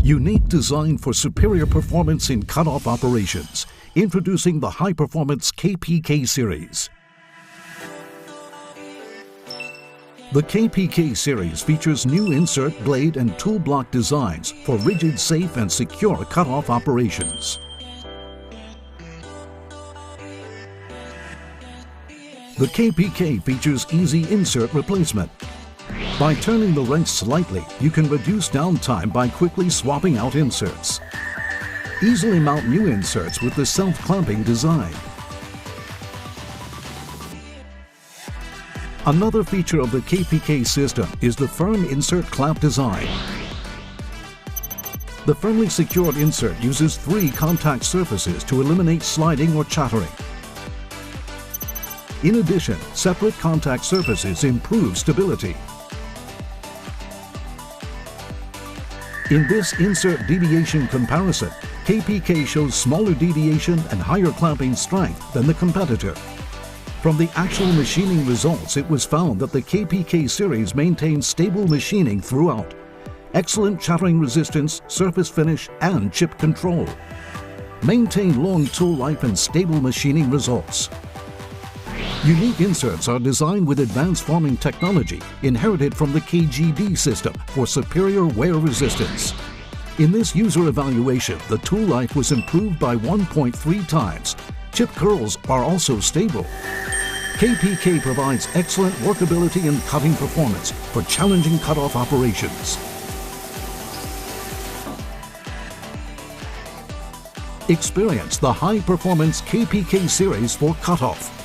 Unique design for superior performance in cutoff operations. Introducing the high-performance KPK Series. The KPK Series features new insert, blade, and tool block designs for rigid, safe, and secure cutoff operations. The KPK features easy insert replacement. By turning the wrench slightly, you can reduce downtime by quickly swapping out inserts. Easily mount new inserts with the self-clamping design. Another feature of the KPK system is the firm insert clamp design. The firmly secured insert uses 3 contact surfaces to eliminate sliding or chattering. In addition, separate contact surfaces improve stability. In this insert deviation comparison, KPK shows smaller deviation and higher clamping strength than the competitor. From the actual machining results, it was found that the KPK series maintains stable machining throughout. Excellent chattering resistance, surface finish, and chip control. Maintain long tool life and stable machining results. Unique inserts are designed with advanced forming technology inherited from the KGD system for superior wear resistance. In this user evaluation, the tool life was improved by 1.3 times. Chip curls are also stable. KPK provides excellent workability and cutting performance for challenging cutoff operations. Experience the high-performance KPK series for cutoff.